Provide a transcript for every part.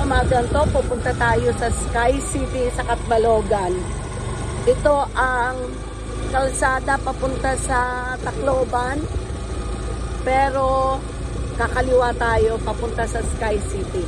umagang to, pupunta tayo sa Sky City sa Catbalogan. Ito ang kalsada papunta sa Tacloban, pero kakaliwa tayo papunta sa Sky City.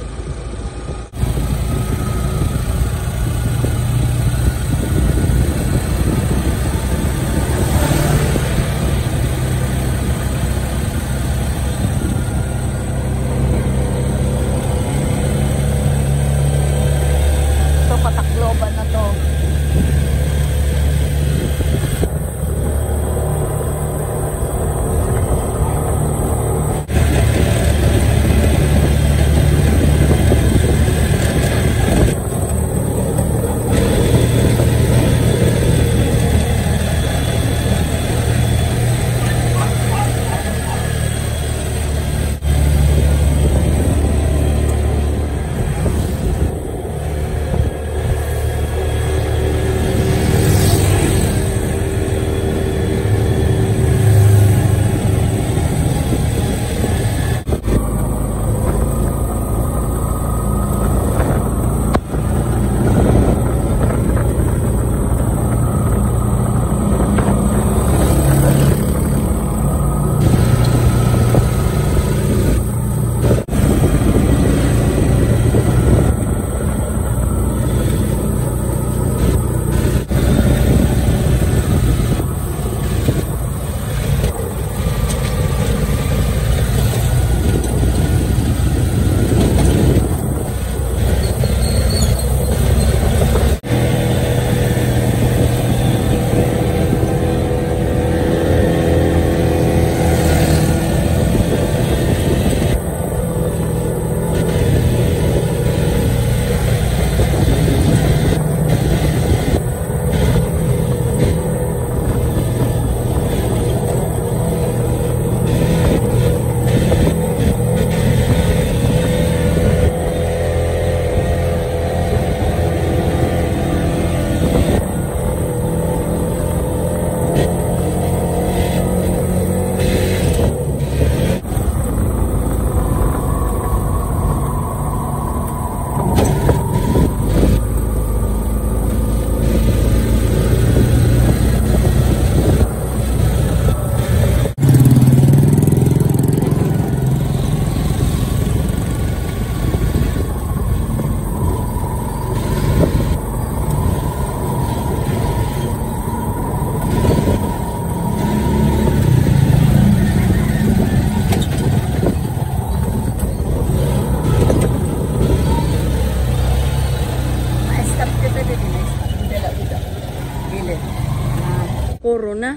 Na.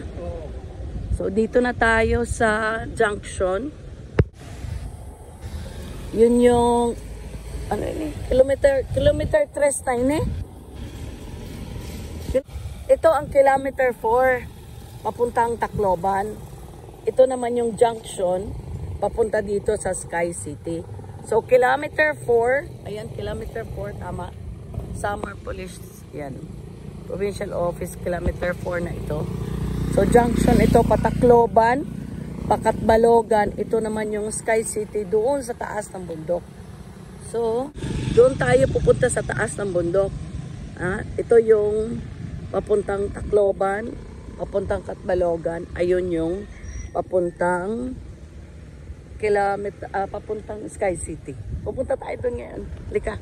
So dito na tayo sa junction. Yun yung ano ini? Kilometer 3 tayo eh. Ito ang kilometer 4 papuntang Tacloban. Ito naman yung junction papunta dito sa Sky City. So kilometer 4, ayan kilometer 4 tama. Summer Police yan. Provincial Office kilometer 4 na ito. So junction ito Patacloban, Catbalogan, ito naman yung Sky City doon sa taas ng bundok. So doon tayo pupunta sa taas ng bundok. Ito yung papuntang Tacloban, papuntang Catbalogan, ayun yung papuntang papuntang Sky City. Pupunta tayo doon ngayon. Lika.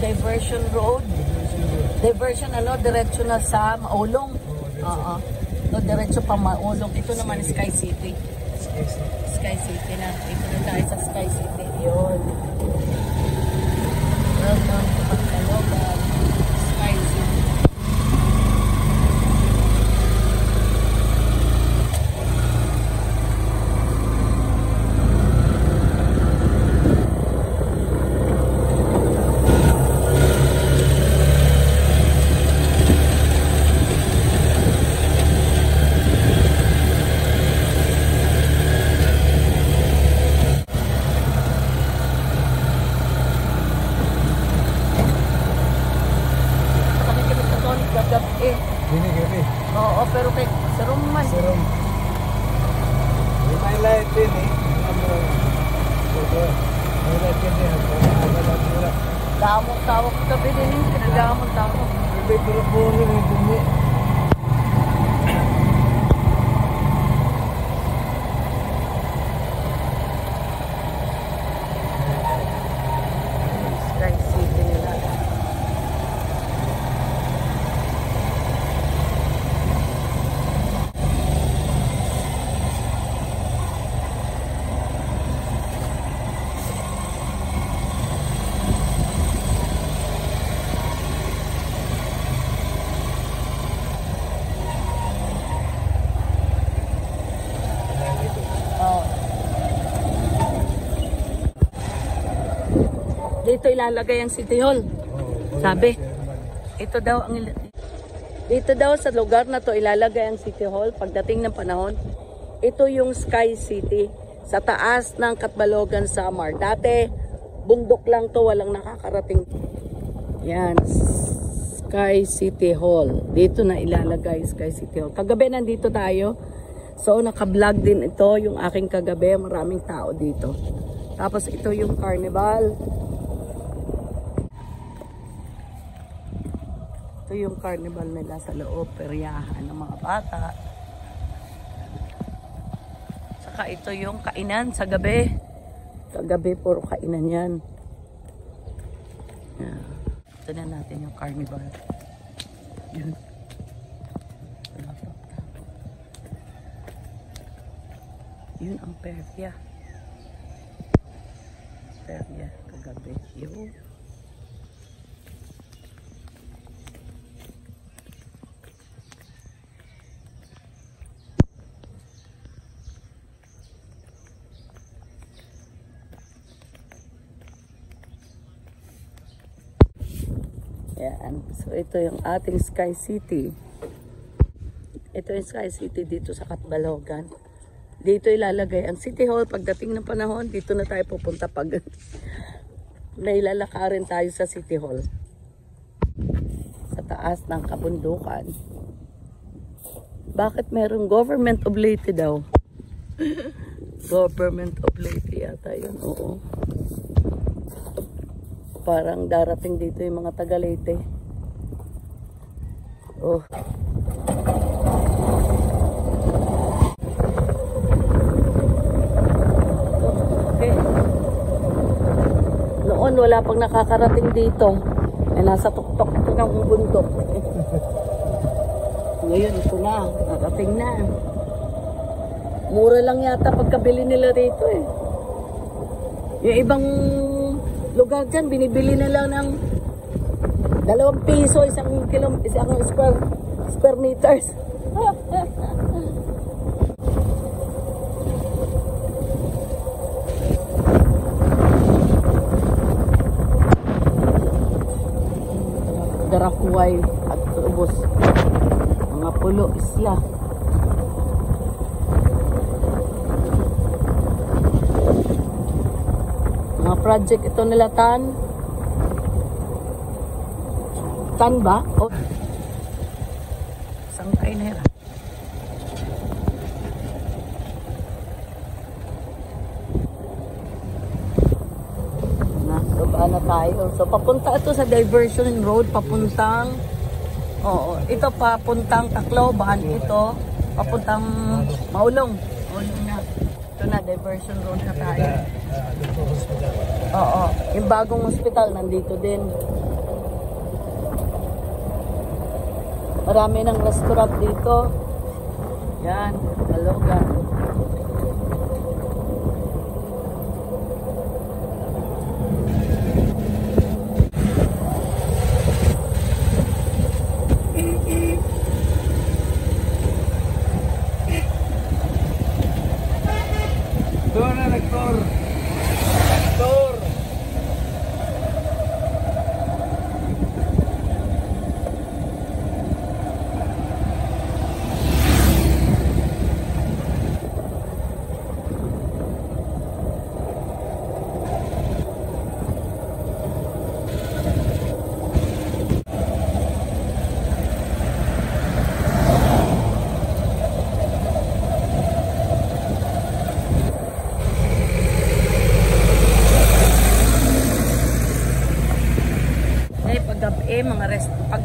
Diversion road. Diversion diretso na sa Maulong. No, diretso pa Maulong. Ito naman Sky City. Sky City na. Ito na tayo sa Sky City. Yun. Welcome to Catbalogan, Sky City. Damong tawag kami din yung pinagdamong tawag. May telepono may bumi. Sky City nila. Dito ilalagay ang City Hall. Sabi, ito daw ang dito daw sa lugar na to ilalagay ang City Hall pagdating ng panahon. Ito yung Sky City sa taas ng Catbalogan, Samar. Dati bundok lang to, walang nakakarating. Yan, Sky City Hall. Dito na ilalagay Sky City Hall. Kagabi nandito tayo. So naka-vlog din ito yung aking kagabi, maraming tao dito. Tapos ito yung carnival. Ito yung carnival nila sa loob, peryahan ng mga bata. Saka ito yung kainan sa gabi. Kagabi puro kainan yan. Yan. Ito na natin yung carnival. Yun. Yun ang perya. Perya kagabi. Yun. Yan. So, ito yung ating Sky City. Ito yung Sky City dito sa Catbalogan. Dito ilalagay ang City Hall. Pagdating ng panahon, dito na tayo pupunta pag may lalakarin tayo sa City Hall. Sa taas ng kabundukan. Bakit merong Government of Leyte daw? Government of Leyte yata yun. Oo. Parang darating dito yung mga taga Leyte. Oh. Okay. Noon wala pang nakakarating dito. Ay nasa tuktok ito ng bundok. Ngayon ito na. Narating na. Mura lang yata pagkabili nila rito eh. Yung ibang lugar dyan, binibili na lang ng 2 piso isang square meters. Darakuway at ubos. Mga pulo isla. Mga project ito nila Tan ba? O sangkay na yan. Baba na tayo. So papunta ito sa diversion road, papuntang ito papuntang Tacloban, ito papuntang Maulong. Maulong na. Ito na, diversion road na tayo. Oo, yung bagong hospital nandito din. Marami ng restaurant dito. Yan, Catbalogan. Doon na rektor. Rektor.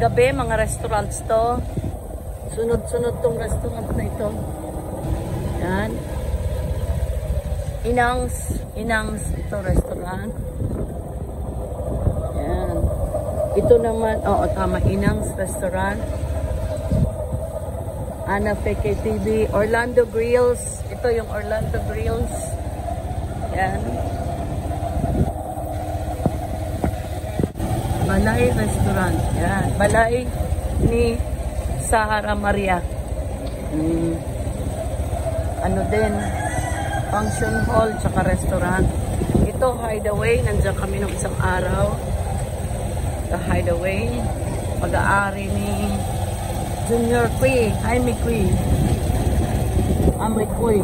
gabi, mga restaurants to. Sunod-sunod tong restaurant na ito. Yan. Inang's ito restaurant. Yan. Ito naman, oo tama, Inang's restaurant. Ana Feke TV, Orlando Grills. Ito yung Orlando Grills. Yan. Balay Restaurant. Yan. Balay ni Sahara Maria. Ano din, function hall tsaka restaurant. Ito, Hideaway. Nandiyan kami nung isang araw. The Hideaway. Pag-aari ni Junior Kui. Jaime Kui. Amri Kui.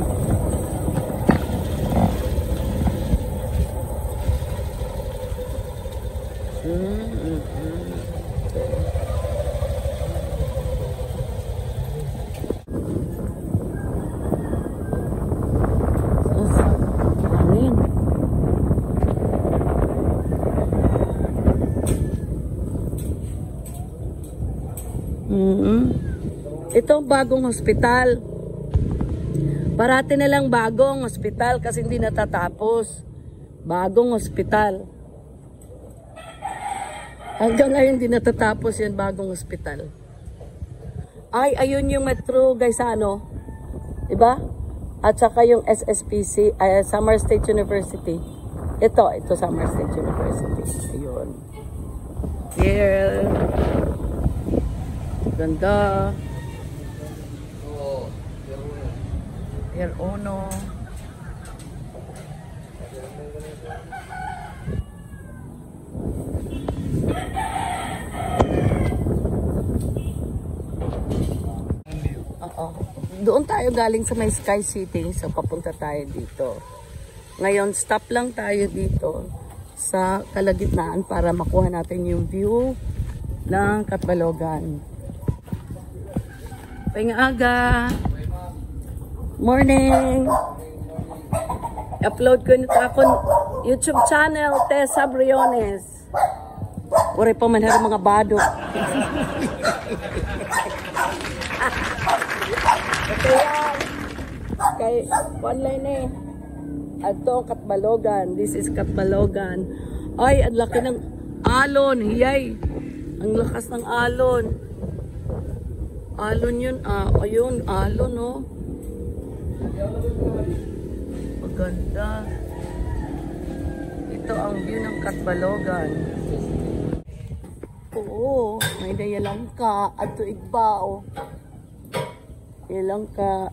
Ito bagong hospital. Parati na lang bagong hospital kasi hindi natatapos. Bagong hospital. Hanggang ngayon hindi natatapos yan, bagong hospital. Ay, ayun yung metro, guys, ano? Diba? At saka yung SSPC, Samar State University. Ito Samar State University. Ayun. Here. Ganda. Pier Uno. Doon tayo galing sa may Sky City. So, papunta tayo dito. Ngayon, stop lang tayo dito sa kalagitnaan para makuha natin yung view ng Catbalogan. Pang-aga. Morning. Upload ko nito akong YouTube channel, Tessa Briones. Wala pa man mga badok. Ito yan. Kay online eh. Ito, Catbalogan. This is Catbalogan. Ay, ang laki ng alon. Hiyay. Ang lakas ng alon. Alon yun. Ayun, alon, no? Maganda. Ito ang view ng Catbalogan. Oo, may dayalang ka. Ato igbao. Dayalang ka.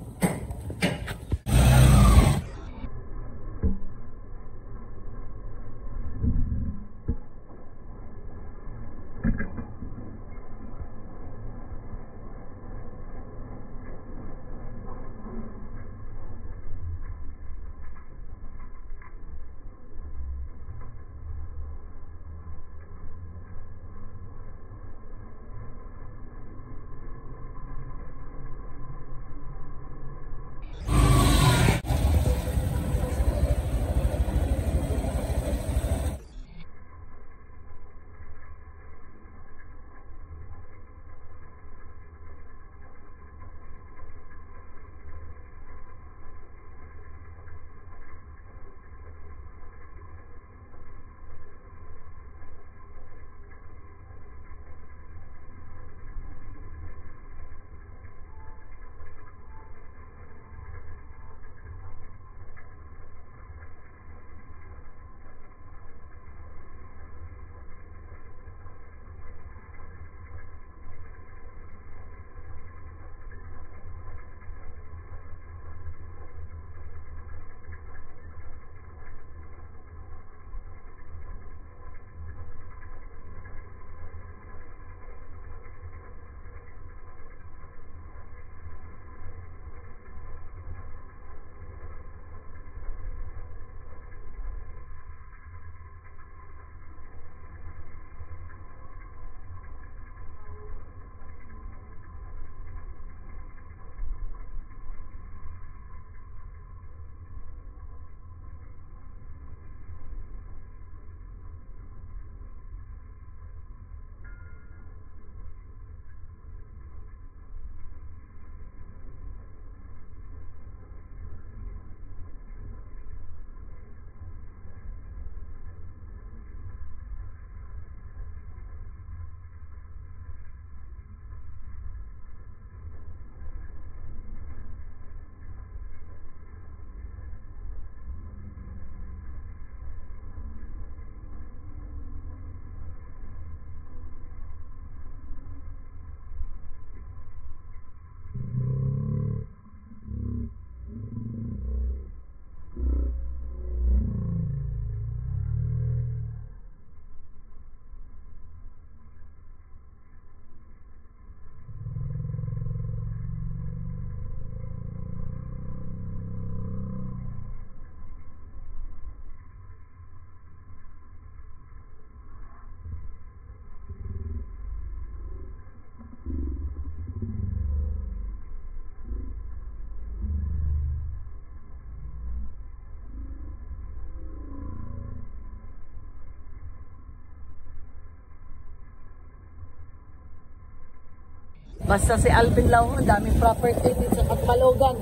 Basta si Alvin lang, ang daming property dito sa Katbalogan.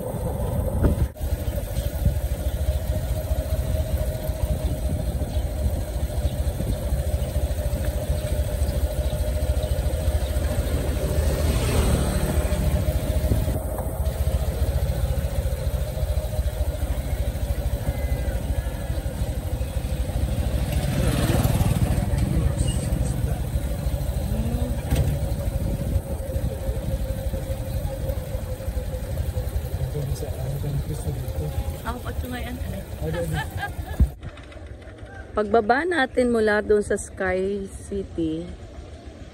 Pagbaba natin mula doon sa Sky City,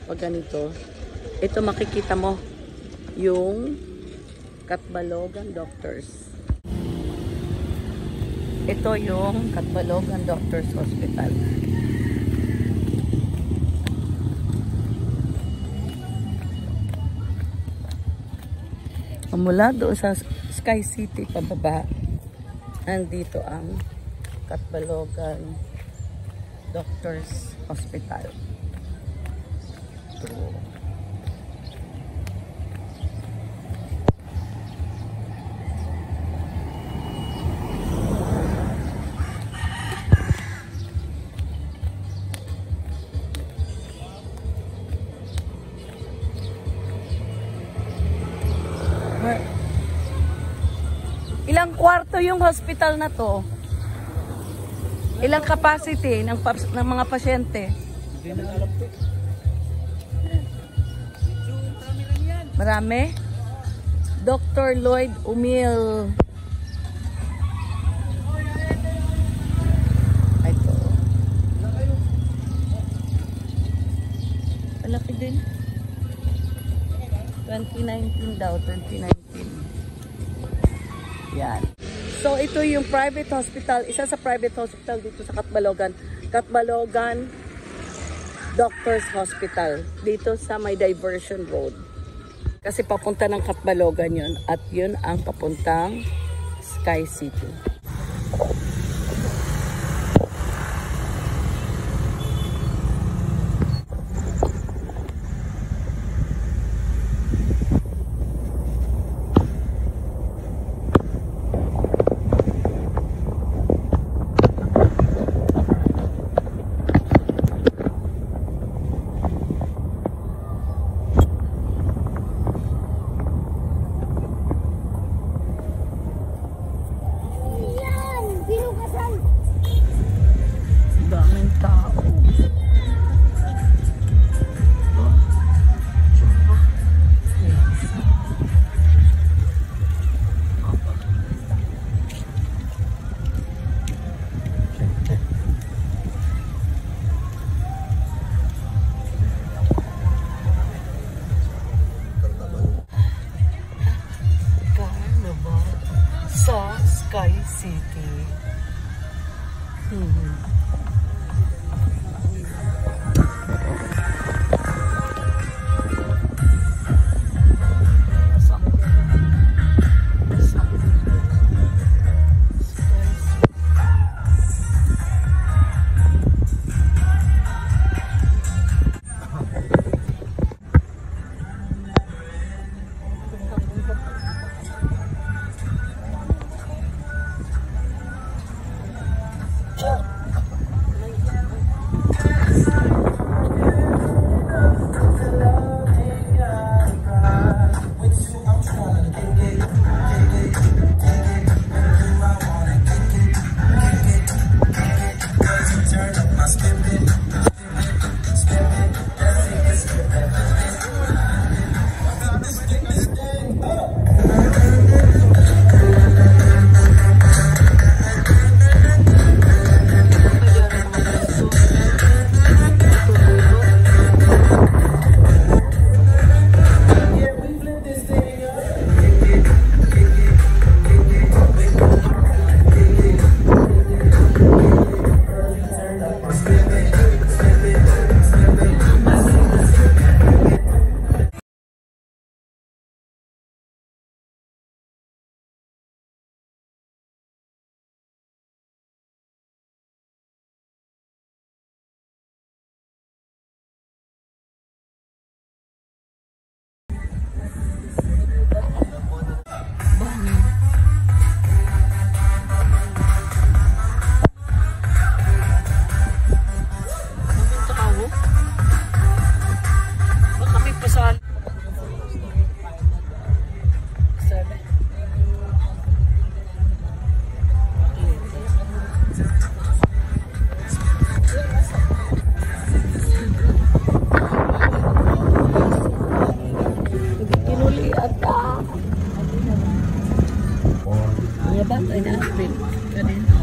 pag ganito, ito makikita mo yung Katbalogan Doctors. Ito yung Katbalogan Doctors Hospital. Mula doon sa Sky City pababa, nandito ang Katbalogan Doctors Hospital. Ilang kwarto yung hospital na to? Ilang capacity ng mga pasyente? Hindi na alam po. Marami? Dr. Lloyd Umil. Ito. Malaki din. 2019 daw, 2019. Yan. So, ito yung private hospital. Isa sa private hospital dito sa Katbalogan. Katbalogan Doctors Hospital. Dito sa may Diversion Road. Kasi papunta ng Katbalogan yun. At yun ang papuntang Sky City. Daming tao. Carnival sa Sky City. Oh! Mga bata ay na-apil. Kanina.